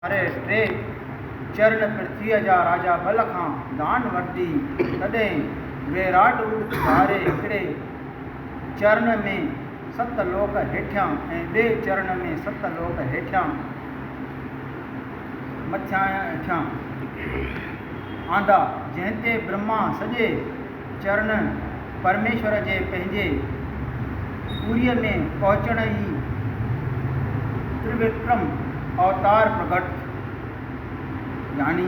अरे टे चरण पृथ्वी जा राजा बल खां दान वरिती तॾहिं विराट रूप धारे हिकिड़े चरण में 7 लोक हेठियां ऐं ॿिए चरण में 7 लोक हेठियां मथियां आंदा, जंहिं ते ब्रह्मा सॼे चरण परमेश्वर जे पंहिंजे पूरीअ में पहुचण ई त्रिविक्रम अवतार प्रकट यानी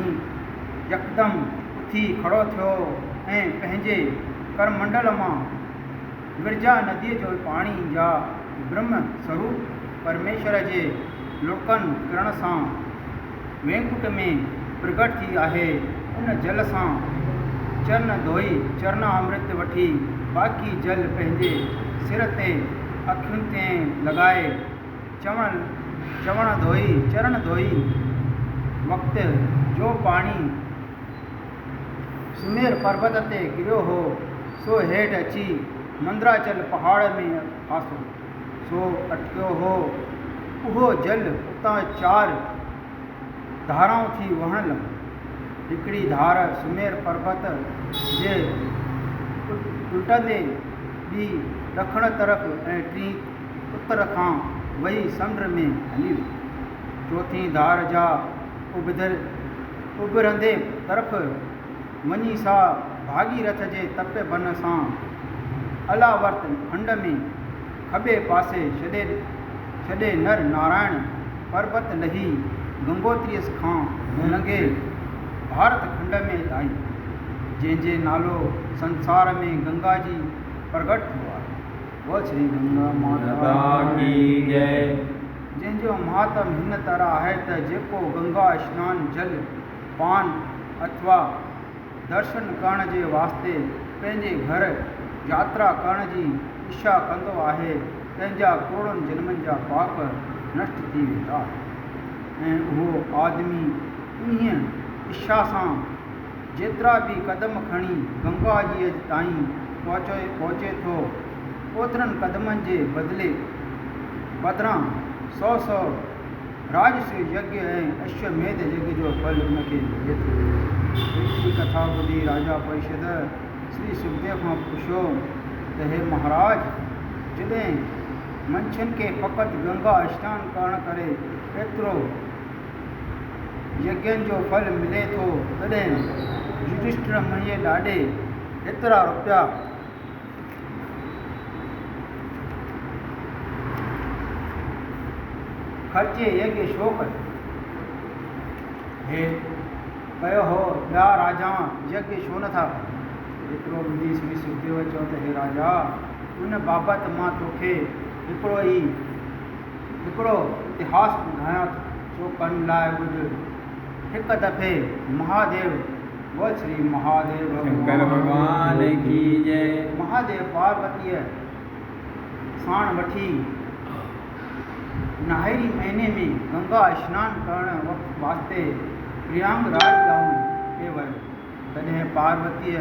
यकदम उथी खड़ो थियो ऐं पंहिंजे करमंडल मां विरजा नदीअ जो पाणी जा ब्रह्म स्वरूप परमेश्वर जे लुड़कनि किरण सां वैकुंठ में प्रगट थी आहे। उन जल सां चरण धोई चरणामृत वठी बाक़ी जल पंहिंजे सिर ते अखियुनि ते लॻाए चरण धोई वक़्तु जो पाणी सुमेर पर्वत ते किरियो हो सो हेठि अची मंदराचल पहाड़ में फासो सो अटकियो हो। उहो जल उतां 4 धाराऊं थी वहण लॻो। हिकिड़ी धार सुमेर पर्वत जे उल्टंदे ॿी ॾखण तरफ़ ऐं टी उत्तर खां वही समुंड में हली वई। चौथीं धार जा उभरंदे तरफ़ वञी सा भागीरथ जे तप बन सां अलावर्त खंड में खॿे पासे छॾे नर नारायण पर्वत लही गंगोत्रीअ खां लंघे भारत खंड में आई, जंहिंजे नालो संसार में गंगा जी प्रगट थियो आहे। वो श्री गंगा माता की जय। जंहिंजो महात्म हिन तरह आहे त जेको गंगा स्नान जल पान अथवा दर्शन करण जे वास्ते पंहिंजे घर यात्रा करण जी इच्छा कंदो आहे, पंहिंजा करोड़नि जन्मनि जा पाप नष्ट थी वेंदा ऐं उहो आदमी इन्हीअ इच्छा सां जेतिरा बि क़दम खणी गंगा जीअ ताईं पहुचे थो, ओतिरनि क़दमनि जे बदिरां 100 राजस यज्ञ ऐं अश्वमेध यज्ञ जो फल उनखे मिले थो। हिकिड़ी कथा ॿुधी राजा परिषद श्री सुखदेव खां पुछियो त हे महाराज, जॾहिं मनुष्यनि खे फ़क़ति गंगा स्नान करण करे एतिरो यज्ञनि जो फल मिले थो, तॾहिं युधिष्ठिर मुंहिंजे ॾाॾे एतिरा रुपया ख़र्चे यज्ञ छो कयो हो? ॿिया राजा यज्ञ छो नथा कनि? एतिरो ॿुधी श्री सुखदेव चयो त हे राजा, उन बाबति मां तोखे हिकिड़ो इतिहास ॿुधायां थो, सो कन लाइ ॿुध। हिकु दफ़े महादेव, वो श्री महादेव शंकर भगवान की जय, महादेव पार्वतीअ साण वठी नाहिरी महीने में गंगा स्नान करण वास्ते प्रयागराज गांव ते वियो। तॾहिं पार्वतीअ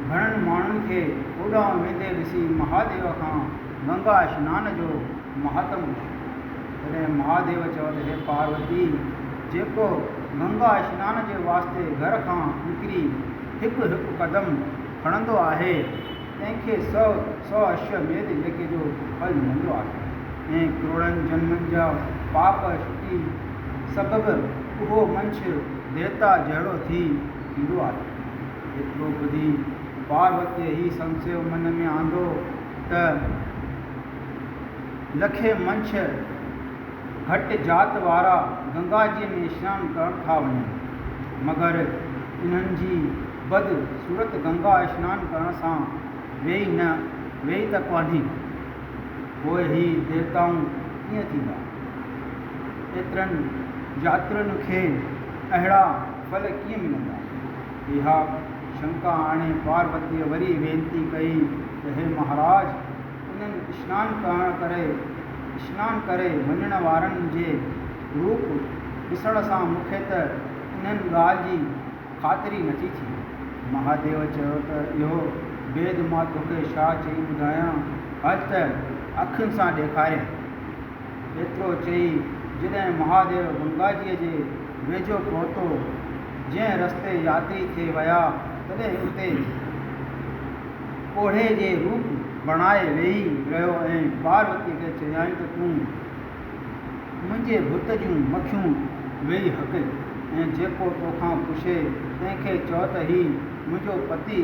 घणनि माण्हुनि खे होॾां वेंदे ॾिसी महादेव खां गंगा स्नान जो महात्म पुछियो। तॾहिं महादेव चयो त हे पार्वती, जेको गंगा स्नान जे वास्ते घर खां निकिरी हिकु क़दम खणंदो आहे, तंहिंखे 100 अश्वमेध यज्ञ जो फल मिलंदो आहे ऐं करोड़नि जन्मनि जा पाप छुटी सबबु उहो मनुष्य देवता जहिड़ो थी ईंदो आहे। एतिरो ॿुधी पार्वतीअ ही संशय मन में आंदो त लखे मनुष्य घटि जात वारा गंगा जी में स्नान करण था वञनि, मगर इन्हनि जी बद सूरत गंगा स्नान करण सां वेही त कोन्हे, पोइ ही देवताऊं कीअं थींदा? एतिरनि यात्रियुनि खे अहिड़ा फल कीअं मिलंदा? इहा शंका हाणे पार्वतीअ वरी वेनती कई त हे महाराज, उन्हनि स्नान करे वञण वारनि जे रूप ॾिसण सां मूंखे त इन्हनि ॻाल्हि जी ख़ातिरी नथी थी। महादेव चयो त इहो वेद मां तोखे छा चई ॿुधायां, हल त अखियुनि सां ॾेखारियां। एतिरो चई जॾहिं महादेव गंगाजीअ जे वेझो पहुतो, जंहिं रस्ते यात्री थे विया, तॾहिं उते कोढ़े जे रूप बणाए वेही रहियो ऐं पार्वतीअ खे चयाईं त तूं मुंहिंजे भुत जूं मखियूं वेही हक ऐं जेको तोखां पुछे तंहिंखे चओ त ही मुंहिंजो पति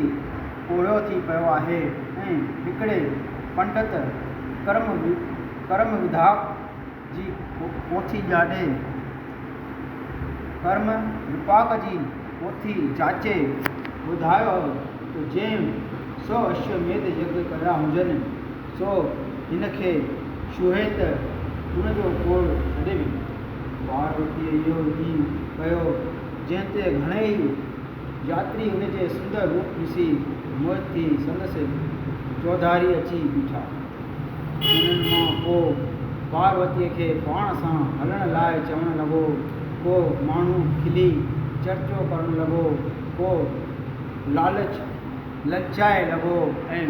कोढ़ियो थी पियो आहे ऐं हिकिड़े पंडित कर्म विधाक जी पोथी ॼाणे कर्म विपाक जी पोथी जाचे ॿुधायो त जंहिं 100 अश्वमेध यज्ञ कया हुजनि सो हिनखे छुहे त हुनजो कोड़ छॾे वेंदो। पार्वतीअ इहो ई कयो, जंहिं ते घणेई यात्री हुनजे सुंदर रूप ॾिसी मोहित थी संदसि चौधारी अची बीठा। उन्हनि मां को पार्वतीअ खे पाण सां हलण लाइ चवणु लॻो, को माण्हू खिली चर्चो करणु लॻो, को ललचाए लॻो ऐं